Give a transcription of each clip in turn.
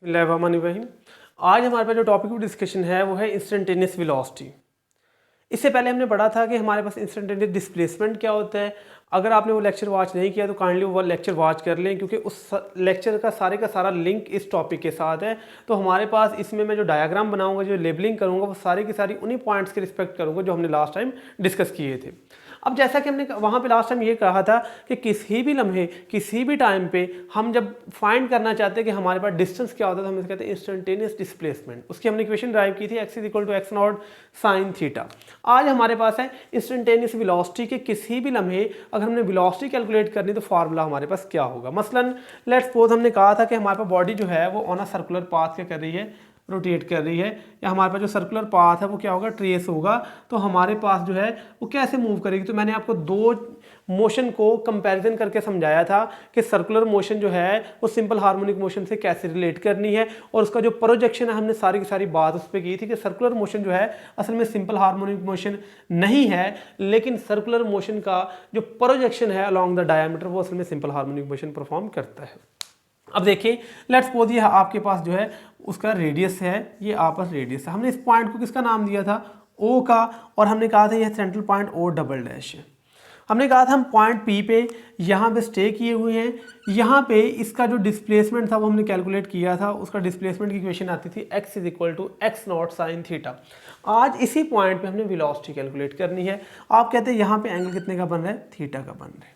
बिस्मिल्लाहिर्रहमानिर्रहीम। आज हमारे पास जो टॉपिक ऑफ डिस्कशन है वो है इंस्टेंटेनियस वेलोसिटी। इससे पहले हमने पढ़ा था कि हमारे पास इंस्टेंटेनियस डिस्प्लेसमेंट क्या होता है। अगर आपने वो लेक्चर वॉच नहीं किया तो काइंडली वो लेक्चर वॉच कर लें, क्योंकि उस लेक्चर का सारा लिंक इस टॉपिक के साथ है। तो हमारे पास इसमें मैं जो डायग्राम बनाऊंगा, जो लेबलिंग करूंगा, वो सारी की सारी उन्हीं पॉइंट्स के रिस्पेक्ट करूंगा जो हमने लास्ट टाइम डिस्कस किए थे। अब जैसा कि हमने वहाँ पे लास्ट टाइम ये कहा था कि किसी भी लम्हे किसी भी टाइम पे हम जब फाइंड करना चाहते हैं कि हमारे पास डिस्टेंस क्या होता है तो हम इसे कहते हैं इंस्टेंटेनियस डिस्प्लेसमेंट। उसकी हमने इक्वेशन ड्राइव की थी x = x not sine theta. आज हमारे पास है इंस्टेंटेनियस वेलोसिटी के किसी भी लम्हे अगर हमने वेलोसिटी कैलकुलेट करनी तो फार्मूला हमारे पास क्या होगा। मसलन लेट्स सपोज हमने कहा था कि हमारे पास बॉडी जो है वो ऑन अ सर्कुलर पाथ क्या कर रही है, रोटेट कर रही है, या हमारे पास जो सर्कुलर पाथ है वो क्या होगा, ट्रेस होगा। तो हमारे पास जो है वो कैसे मूव करेगी। तो मैंने आपको दो मोशन को कंपैरिजन करके समझाया था कि सर्कुलर मोशन जो है वो सिंपल हार्मोनिक मोशन से कैसे रिलेट करनी है, और उसका जो प्रोजेक्शन है हमने सारी की सारी बात उस पर की थी कि सर्कुलर मोशन जो है असल में सिंपल हार्मोनिक मोशन नहीं है, लेकिन सर्कुलर मोशन का जो प्रोजेक्शन है अलॉन्ग द डायमीटर वो असल में सिंपल हार्मोनिक मोशन परफॉर्म करता है। अब देखिए लेट्स सपोज ये आपके पास जो है उसका रेडियस है, ये आपस रेडियस है। हमने इस पॉइंट को किसका नाम दिया था, ओ का, और हमने कहा था यह central point O double dash है। हमने कहा था हम पॉइंट पी पे यहाँ पे स्टे किए हुए हैं। यहाँ पे इसका जो डिस्प्लेसमेंट था वो हमने कैलकुलेट किया था। उसका डिस्प्लेसमेंट की इक्वेशन आती थी x = x not sine theta. आज इसी पॉइंट पे हमने वेलोसिटी कैलकुलेट करनी है। आप कहते हैं यहाँ पे एंगल कितने का बन रहा है, थीटा का बन रहा है।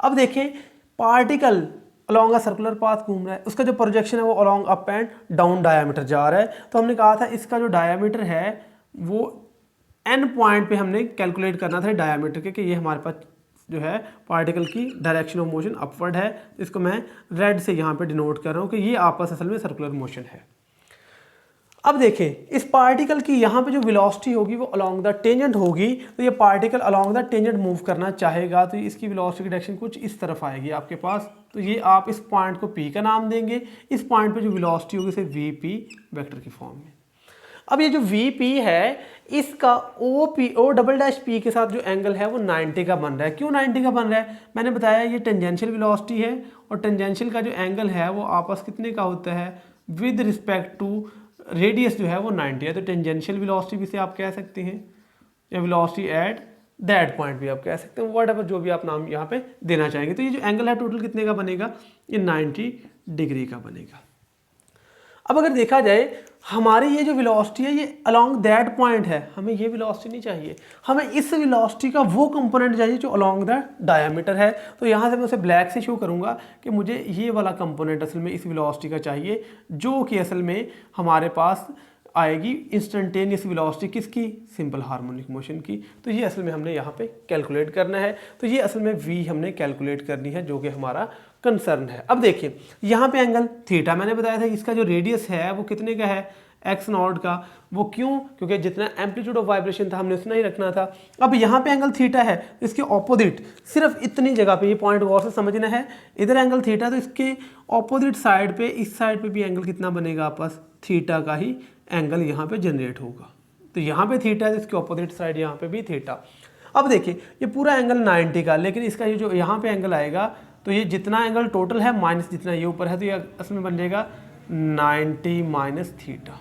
अब देखें particle along a circular path घूम रहा है, उसका जो प्रोजेक्शन है वो along up and down diameter जा रहा है। तो हमने कहा था इसका जो डायमीटर है वो एन पॉइंट पे हमने कैलकुलेट करना था डायमीटर के, कि ये हमारे पास जो है पार्टिकल की डायरेक्शन ऑफ मोशन अपवर्ड है। इसको मैं रेड से यहाँ पे डिनोट कर रहा हूँ कि ये आपस असल में सर्कुलर मोशन है। अब देखें इस पार्टिकल की यहाँ पे जो वेलोसिटी होगी वो अलोंग द टेंजेंट होगी। तो ये particle along the tangent move करना चाहेगा तो इसकी वेलोसिटी की डायरेक्शन कुछ इस तरफ आएगी आपके पास। तो ये आप इस पॉइंट को P का नाम देंगे। इस पॉइंट पे जो वेलोसिटी होगी इसे VP वेक्टर की फॉर्म में। अब ये जो VP है इसका O डबल डैश P के साथ जो एंगल है वो 90 का बन रहा है। क्यों 90 का बन रहा है, मैंने बताया ये टेंजेंशियल वेलोसिटी है, और टेंजेंशियल का जो एंगल है वो आपस कितने का होता है, विद रिस्पेक्ट टू रेडियस जो है वो 90 है। तो टेंजेंशियल वेलोसिटी भी से आप कह सकते हैं, या वेलोसिटी एट दैट पॉइंट भी आप कह सकते हैं, व्हाटएवर जो भी आप नाम यहाँ पे देना चाहेंगे। तो ये जो एंगल है टोटल कितने का बनेगा, ये 90 डिग्री का बनेगा। अब अगर देखा जाए हमारी ये जो वेलोसिटी है ये अलोंग दैट पॉइंट है, हमें ये वेलोसिटी नहीं चाहिए, हमें इस वेलोसिटी का वो कंपोनेंट चाहिए जो अलोंग द डायमीटर है। तो यहाँ से मैं उसे ब्लैक से शो करूँगा कि मुझे ये वाला कंपोनेंट असल में इस वेलोसिटी का चाहिए, जो कि असल में हमारे पास आएगी इंस्टेंटेनियस वेलोसिटी किसकी, सिंपल हार्मोनिक मोशन की। तो ये असल में हमने यहाँ पे कैलकुलेट करना है। तो ये असल में v हमने कैलकुलेट करनी है जो कि हमारा कंसर्न है। अब देखिए यहाँ पे एंगल थीटा मैंने बताया था, इसका जो रेडियस है वो कितने का है, x नॉट का। वो क्यों, क्योंकि जितना एम्पलीट्यूड ऑफ वाइब्रेशन था हमने उतना ही रखना था। अब यहाँ पे एंगल थीटा है, इसके ऑपोजिट सिर्फ इतनी जगह पे, ये पॉइंट गौर से समझना है, इधर एंगल थीटा तो इसके ऑपोजिट साइड पे, इस साइड पे भी एंगल कितना बनेगा आपस, थीटा का ही एंगल यहाँ पे जनरेट होगा। तो यहाँ पे थीटा है, इसके ऑपोजिट साइड यहाँ पे भी थीटा। अब देखिए ये पूरा एंगल 90 का, लेकिन इसका ये जो यहाँ पे एंगल आएगा तो ये जितना एंगल टोटल है माइनस जितना ये ऊपर है, तो ये असल में बन जाएगा 90 माइनस थीटा।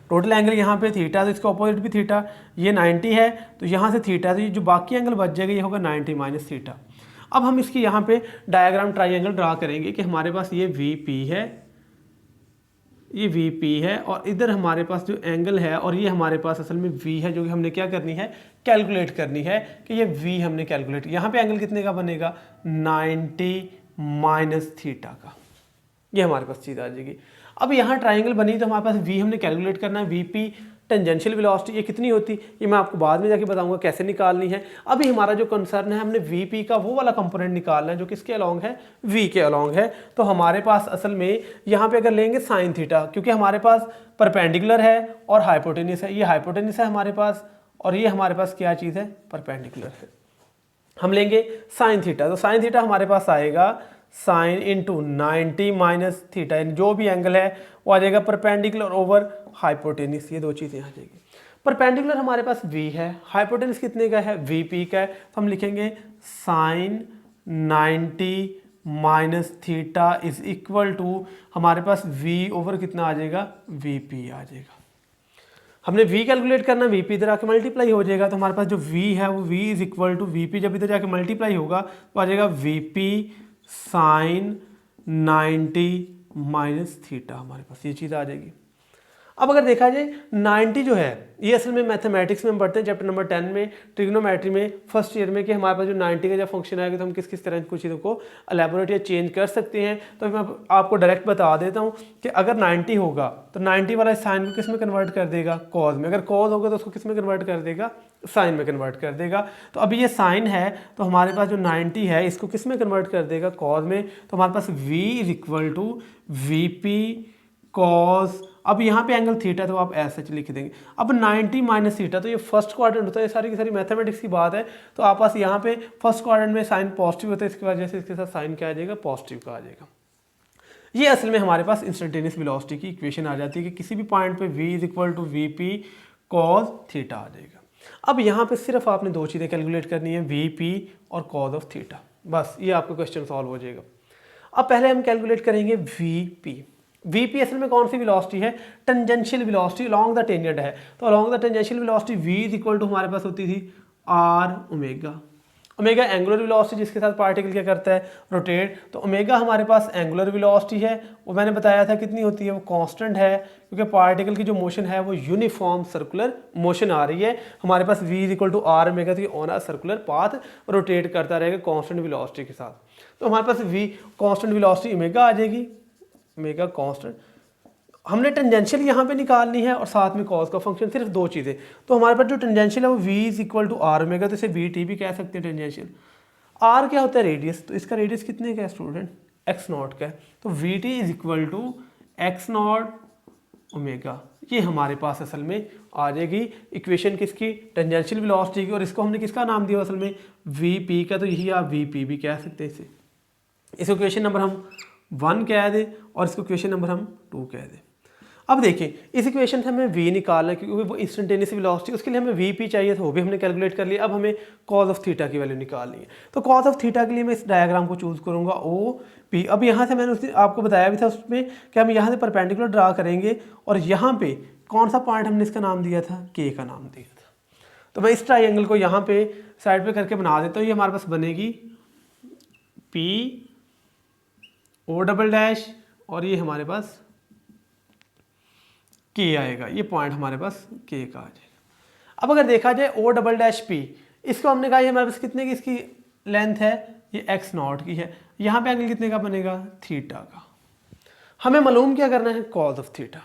टोटल एंगल यहाँ पे थीटा, तो इसका ऑपोजिट भी थीटा, ये 90 है तो यहाँ से थीटा, तो ये जो बाकी एंगल बच जाएगा ये होगा 90 माइनस थीटा। अब हम इसकी यहाँ पे डायग्राम ट्राइंगल ड्रा करेंगे कि हमारे पास ये VP है, ये VP है, और इधर हमारे पास जो एंगल है और ये हमारे पास असल में V है, जो कि हमने क्या करनी है, कैलकुलेट करनी है कि ये V हमने कैलकुलेट, यहाँ पे एंगल कितने का बनेगा, 90 माइनस थीटा का, ये हमारे पास चीज़ आ जाएगी। अब यहाँ ट्राइंगल बनी तो हमारे पास V हमने कैलकुलेट करना है, VP टेंजेंशियल वेलोसिटी ये कितनी होती, ये मैं आपको बाद में जाके बताऊंगा कैसे निकालनी है। अभी हमारा जो कंसर्न है हमने VP का वो वाला कंपोनेंट निकालना है जो किसके अलोंग है, V के अलोंग है। तो हमारे पास असल में यहाँ पे अगर लेंगे साइन थीटा, क्योंकि हमारे पास परपेंडिकुलर है और हाइपोटेन्यूस है, ये हाइपोटेन्यूस है हमारे पास, और ये हमारे पास क्या चीज़ है, परपेंडिकुलर है। हम लेंगे साइन थीटा, तो साइन थीटा हमारे पास आएगा साइन इंटू 90 माइनस थीटा, जो भी एंगल है वो आ जाएगा परपेंडिकुलर ओवर हाइपोटेन्यूस, ये दो चीज़ें आ जाएगी। परपेंडिकुलर हमारे पास V है, हाइपोटेन्यूस कितने का है, VP का है, तो हम लिखेंगे sine 90 minus theta is equal to हमारे पास v ओवर कितना आ जाएगा, vp आ जाएगा। हमने v कैलकुलेट करना, vp इधर आके मल्टीप्लाई हो जाएगा, तो हमारे पास जो v है वो v is equal to vp, जब इधर जाके मल्टीप्लाई होगा तो आ जाएगा vp साइन 90 माइनस थीटा, हमारे पास ये चीज़ आ जाएगी। अब अगर देखा जाए 90 जो है ये असल में मैथमेटिक्स में हम पढ़ते हैं चैप्टर नंबर 10 में, ट्रिग्नोमेट्री में फर्स्ट ईयर में, कि हमारे पास जो 90 का जब फंक्शन आएगा तो हम किस किस तरह कुछ चीज़ों को एलेबोरेट या चेंज कर सकते हैं। तो मैं आपको डायरेक्ट बता देता हूँ कि अगर 90 होगा तो 90 वाला साइन को किस में कन्वर्ट कर देगा, कॉज में। अगर कॉज होगा तो उसको किस में कन्वर्ट कर देगा, साइन में कन्वर्ट कर देगा। तो अभी ये साइन है तो हमारे पास जो 90 है इसको किस में कन्वर्ट कर देगा, कॉज में। तो हमारे पास v is equal to v p cos, अब यहाँ पे एंगल थीटा तो आप ऐसे लिख देंगे। अब 90 माइनस थीटा, तो ये फर्स्ट क्वाड्रेंट होता है, सारी की सारी मैथमेटिक्स की बात है। तो आप पास यहाँ पे फर्स्ट क्वाड्रेंट में साइन पॉजिटिव होता है, इसकी वजह से इसके साथ साइन क्या आ जाएगा, पॉजिटिव का आ जाएगा। ये असल में हमारे पास इंस्टेंटेनियस वेलोसिटी की इक्वेशन आ जाती है कि किसी भी पॉइंट पे v is equal to v p cos theta आ जाएगा। अब यहाँ पे सिर्फ आपने दो चीज़ें कैलकुलेट करनी है, वी पी और कॉज ऑफ थीटा, बस ये आपका क्वेश्चन सॉल्व हो जाएगा। अब पहले हम कैलकुलेट करेंगे वी पी। वीपी असल में कौन सी वेलोसिटी है, tangential velocity along the tangent है। तो along the tangential velocity v is equal to हमारे पास होती थी r omega. Omega angular velocity जिसके साथ पार्टिकल क्या करता है, रोटेट। तो ओमेगा हमारे पास एंगुलर वेलोसिटी है, वो मैंने बताया था कितनी होती है, वो कांस्टेंट है, क्योंकि पार्टिकल की जो मोशन है वो यूनिफॉर्म सर्कुलर मोशन आ रही है। हमारे पास v is equal to r omega, तो on a circular path rotate करता रहेगा कांस्टेंट वेलोसिटी के साथ। तो हमारे पास v कांस्टेंट वेलोसिटी ओमेगा आ जाएगी, ओमेगा कांस्टेंट। हमने टेंजेंशियल यहाँ पे निकालनी है और साथ में कॉस का फंक्शन, सिर्फ दो चीज़ें। तो हमारे पास जो टेंजेंशियल है वो v is equal to r omega, तो इसे बी टी भी कह सकते हैं टेंजेंशियल। r क्या होता है, रेडियस। तो इसका रेडियस कितने का है स्टूडेंट, x नॉट का है। तो v t is equal to x not omega, ये हमारे पास असल में आ जाएगी इक्वेशन किसकी, टेंजेंशियल वेलोसिटी की। और इसको हमने किसका नाम दिया असल में, वी पी का, तो यही आप वी पी भी कह सकते हैं इसे। इस इक्वेशन नंबर हम 1 कह दें और इसको इक्वेशन नंबर हम 2 कह दें। अब देखिए इस इक्वेशन से हमें v निकालना है, क्योंकि वो इंस्टेंटेनियस वेलोसिटी, उसके लिए हमें vp चाहिए था, वो भी हमने कैलकुलेट कर लिया। अब हमें कॉज ऑफ थीटा की वैल्यू निकालनी है। तो कॉज ऑफ थीटा के लिए मैं इस डायग्राम को चूज करूंगा ओ पी। अब यहाँ से मैंने उसने आपको बताया भी था उसमें कि हम यहाँ से परपेंडिकुलर ड्रा करेंगे और यहाँ पे कौन सा पॉइंट हमने इसका नाम दिया था, के का नाम दिया था। तो मैं इस ट्राइंगल को यहाँ पे साइड पे करके बना देता हूँ। ये हमारे पास बनेगी पी ओ डबल डैश और ये हमारे पास के आएगा, ये पॉइंट हमारे पास के का आ जाएगा। अब अगर देखा जाए ओ डबल डैश पी, इसको हमने कहा ये हमारे पास कितने की इसकी लेंथ है, ये एक्स नॉट की है। यहाँ पे एंगल कितने का बनेगा, थीटा का। हमें मालूम क्या करना है, कॉज ऑफ थीटा।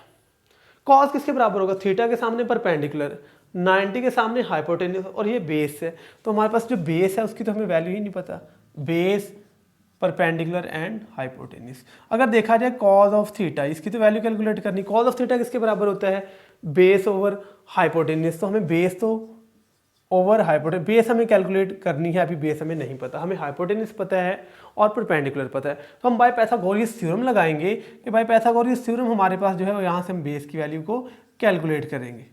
कॉज किसके बराबर होगा, थीटा के सामने परपेंडिकुलर, 90 के सामने हाइपोटेन्यूस, और ये बेस है। तो हमारे पास जो बेस है उसकी तो हमें वैल्यू ही नहीं पता, बेस परपेंडिकुलर एंड हाइपोटेन्यूस। अगर देखा जाए कॉज ऑफ थीटा, इसकी तो वैल्यू कैलकुलेट करनी। कॉज ऑफ थीटा किसके बराबर होता है, बेस ओवर हाइपोटेन्यूस। तो हमें बेस तो ओवर हाइपोटेन्यूस, बेस हमें कैलकुलेट करनी है, अभी बेस हमें नहीं पता, हमें हाइपोटेन्यूस पता है और परपेंडिकुलर पता है। तो हम बाय पाइथागोरस थ्योरम लगाएंगे कि बाय पाइथागोरस थ्योरम हमारे पास जो है यहाँ से हम बेस की वैल्यू को कैलकुलेट करेंगे।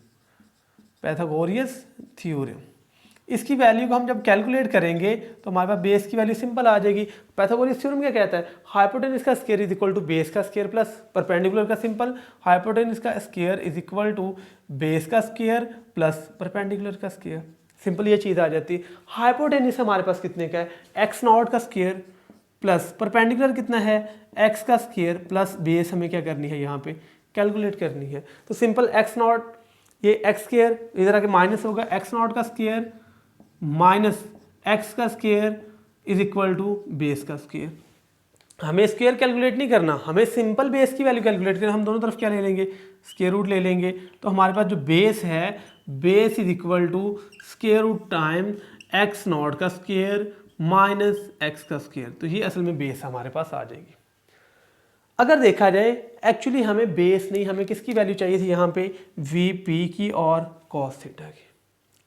पाइथागोरस थ्योरम, इसकी वैल्यू को हम जब कैलकुलेट करेंगे तो हमारे पास बेस की वैल्यू सिंपल आ जाएगी। पाइथागोरस थ्योरम क्या कहता है, हाइपोटेन्यूस का square is equal to base का स्क्वायर प्लस परपेंडिकुलर का सिंपल, हाइपोटेन्यूस का square is equal to base का स्क्वायर प्लस परपेंडिकुलर का स्क्वायर। सिंपल ये चीज़ आ जाती है। हाइपोटेन्यूस हमारे पास कितने का है, एक्स नॉट का स्क्वायर प्लस परपेंडिकुलर कितना है, एक्स का स्क्वायर प्लस बेस हमें क्या करनी है, यहाँ पे कैलकुलेट करनी है। तो सिंपल एक्स नॉट, ये एक्स स्क्वायर इधर आके माइनस होगा, एक्स नॉट का स्क्वायर माइनस एक्स का square is equal to base का स्क्वायर। हमें स्क्वायर कैलकुलेट नहीं करना, हमें सिंपल बेस की वैल्यू कैलकुलेट करना। हम दोनों तरफ क्या ले लेंगे, स्क्वायर रूट ले लेंगे। तो हमारे पास जो बेस है, base is equal to square root time x not का स्क्वायर माइनस एक्स का स्क्वायर। तो ये असल में बेस हमारे पास आ जाएगी। अगर देखा जाए एक्चुअली हमें बेस नहीं, हमें किसकी वैल्यू चाहिए थी यहाँ पे, वी पी की और कॉस थीटा की।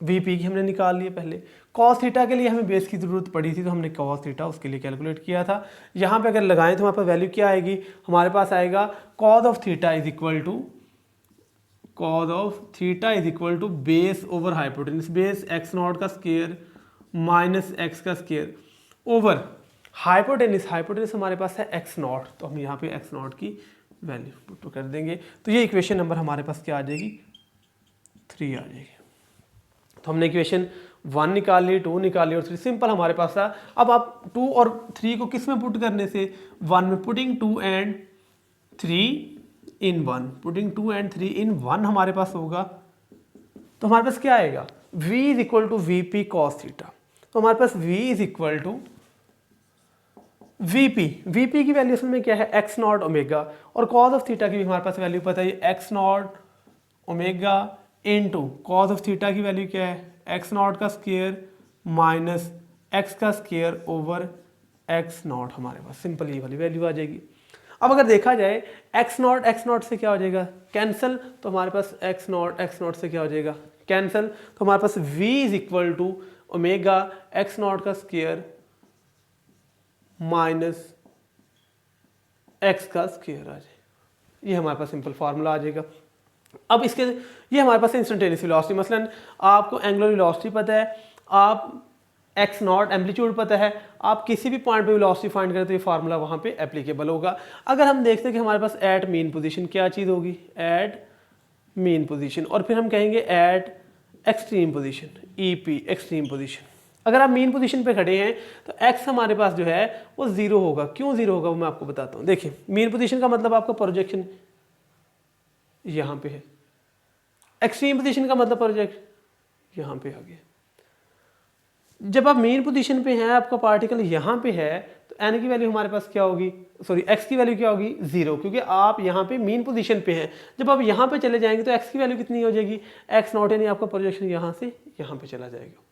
वी पी की हमने निकाल लिए पहले, कॉस थीटा के लिए हमें बेस की ज़रूरत पड़ी थी तो हमने कॉस थीटा उसके लिए कैलकुलेट किया था। यहाँ पे अगर लगाएं तो हमारे पास वैल्यू क्या आएगी, हमारे पास आएगा cos of theta is equal to, cos of theta is equal to base over hypotenuse, base x not का स्क्वायर माइनस एक्स का स्क्वायर ओवर हाइपोटेनिस हमारे पास है एक्स नॉट, तो हम यहाँ पे एक्स नॉट की वैल्यू पुट कर देंगे। तो ये इक्वेशन नंबर हमारे पास क्या आ जाएगी, 3 आ जाएगी। तो हमने इक्वेशन 1 निकाल ली, 2 निकाल ली और 3 सिंपल हमारे पास था। अब आप 2 और 3 को किस में पुट करने से, 1 में, putting 2 and 3 in 1, putting 2 and 3 in 1 हमारे पास होगा। तो हमारे पास क्या आएगा, v is equal to v p cos theta. तो हमारे पास v is equal to vp की वैल्यू में क्या है, एक्स नॉट ओमेगा, और कॉस ऑफ थीटा की भी हमारे पास वैल्यू पता है, x not omega into cos of theta की वैल्यू क्या है, एक्स नॉट का स्क्वायर माइनस एक्स का स्क्वायर ओवर एक्स नॉट। हमारे पास सिंपल ये वाली वैल्यू आ जाएगी। अब अगर देखा जाए एक्स नॉट से क्या हो जाएगा, कैंसल, तो हमारे पास एक्स नॉट से क्या हो जाएगा, कैंसल। तो हमारे पास v is equal to omega x not का स्क्वायर माइनस एक्स का स्क्वायर आ जाए। ये हमारे पास सिंपल फार्मूला आ जाएगा। अब इसके ये हमारे पास इंस्टेंटेनियस वेलोसिटी, मसलन आपको एंगुलर वेलोसिटी पता है, आप एक्स नॉट एम्पलीट्यूड पता है, आप किसी भी पॉइंट पे वेलोसिटी फाइंड करें तो ये फार्मूला वहाँ पे एप्लीकेबल होगा। अगर हम देखते हैं कि हमारे पास एट मीन पोजीशन क्या चीज़ होगी, एट मीन पोजीशन, और फिर हम कहेंगे eight extreme position, EP extreme position. अगर आप मीन पोजीशन पे खड़े हैं तो एक्स हमारे पास जो है वो 0 होगा। क्यों 0 होगा वो मैं आपको बताता हूँ। देखिए मीन पोजीशन का मतलब आपका प्रोजेक्शन यहाँ पे है, एक्सट्रीम पोजीशन का मतलब प्रोजेक्ट यहाँ पे आ गया। जब आप मेन पोजीशन पे हैं, आपका पार्टिकल यहाँ पे है, तो एन की वैल्यू हमारे पास क्या होगी, सॉरी एक्स की वैल्यू क्या होगी, 0, क्योंकि आप यहाँ पे मेन पोजीशन पे हैं। जब आप यहाँ पे चले जाएंगे तो एक्स की वैल्यू कितनी हो जाएगी, एक्स नॉट, यानी आपका प्रोजेक्शन यहाँ से यहाँ पे चला जाएगा।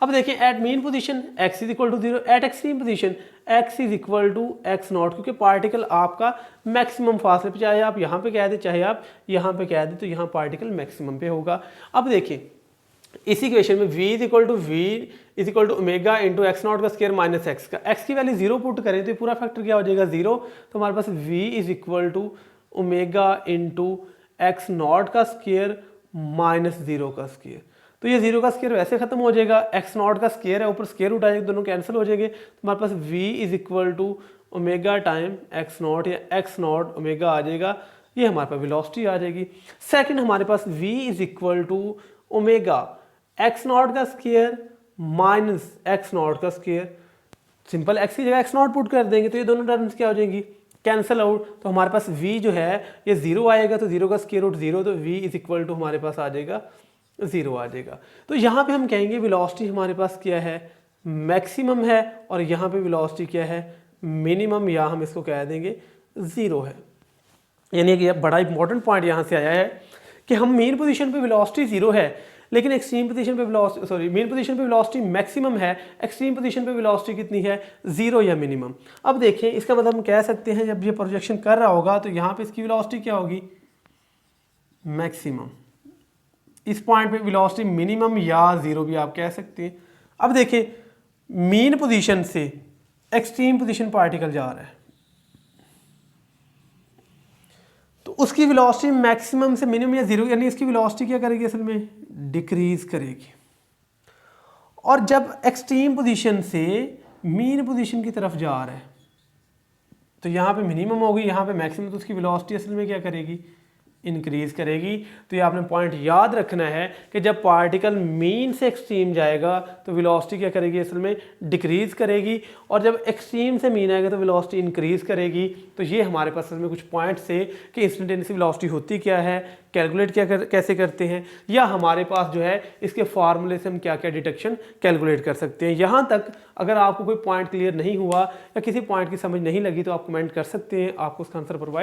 अब देखिए at mean position x is equal to 0, at extreme position x is equal to x not, क्योंकि पार्टिकल आपका मैक्सिमम फासले पे, चाहे आप यहाँ पे कह दें चाहे आप यहाँ पे कह दें, तो यहाँ पार्टिकल मैक्सिमम पे होगा। अब देखिए इसी इक्वेशन में v is equal to omega into x not का स्क्वायर माइनस एक्स का, x की वैल्यू 0 पुट करें तो ये पूरा फैक्टर क्या हो जाएगा, 0। तो हमारे पास v is equal to omega into x not का स्क्वायर माइनस 0 का स्क्वायर। तो ये 0 का स्क्वायर वैसे खत्म हो जाएगा, एक्स नॉट का स्क्वायर है, ऊपर स्क्वायर रूट आ जाएगा, दोनों कैंसिल हो जाएंगे। तो हमारे पास v is equal to omega time x not, या एक्स नॉट ओमेगा आ जाएगा। ये हमारे पास वेलोसिटी आ जाएगी। सेकंड हमारे पास v is equal to omega x not का स्क्वायर माइनस एक्स नॉट का स्क्वायर। सिंपल x की जगह एक्स नॉट पुट कर देंगे तो ये दोनों टर्म्स क्या हो जाएंगी, कैंसिल आउट। तो हमारे पास v जो है ये 0 आएगा, तो 0 का स्क्वायर रूट 0, तो v इज इक्वल टू हमारे पास आ जाएगा 0 आ जाएगा। तो यहाँ पे हम कहेंगे वेलोसिटी हमारे पास क्या है, मैक्सिमम है, और यहाँ पे वेलोसिटी क्या है, मिनिमम, या हम इसको कह देंगे 0 है। यानी कि बड़ा इंपॉर्टेंट पॉइंट यहाँ से आया है कि हम मेन पोजीशन पे वेलोसिटी 0 है, लेकिन एक्सट्रीम पोजीशन पे वेलोसिटी, सॉरी मेन पोजीशन पे वेलोसिटी मैक्सिमम है, एक्सट्रीम पोजीशन पे वेलोसिटी कितनी है, 0 या मिनिमम। अब देखिए इसका मतलब हम कह सकते हैं जब ये प्रोजेक्शन कर रहा होगा तो यहाँ पे इसकी वेलोसिटी क्या होगी, मैक्सिमम। इस पॉइंट पे वेलोसिटी मिनिमम या 0 भी आप कह सकते हैं। अब देखिए मेन पोजीशन से एक्सट्रीम पोजीशन पार्टिकल जा रहा है तो उसकी वेलोसिटी मैक्सिमम से मिनिमम या 0, यानी इसकी वेलोसिटी क्या करेगी, असल में डिक्रीज करेगी। और जब एक्सट्रीम पोजीशन से मीन पोजीशन की तरफ जा रहा है तो यहाँ पे मिनिमम होगी, यहाँ पे मैक्सिमम, तो उसकी वेलोसिटी असल में क्या करेगी, इंक्रीज करेगी। तो ये आपने पॉइंट याद रखना है कि जब पार्टिकल मीन से एक्सट्रीम जाएगा तो वेलोसिटी क्या करेगी, असल में डिक्रीज करेगी, और जब एक्सट्रीम से मीन आएगा तो वेलोसिटी इंक्रीज करेगी। तो ये हमारे पास असल में कुछ पॉइंट्स है कि इंस्टेंटेनियस वेलोसिटी होती क्या है, कैलकुलेट कैसे करते हैं, या हमारे पास जो है इसके फार्मूले से हम क्या क्या डिटेक्शन कैलकुलेट कर सकते हैं। यहाँ तक अगर आपको कोई पॉइंट क्लियर नहीं हुआ या किसी पॉइंट की समझ नहीं लगी तो आप कमेंट कर सकते हैं, आपको उसका आंसर प्रोवाइड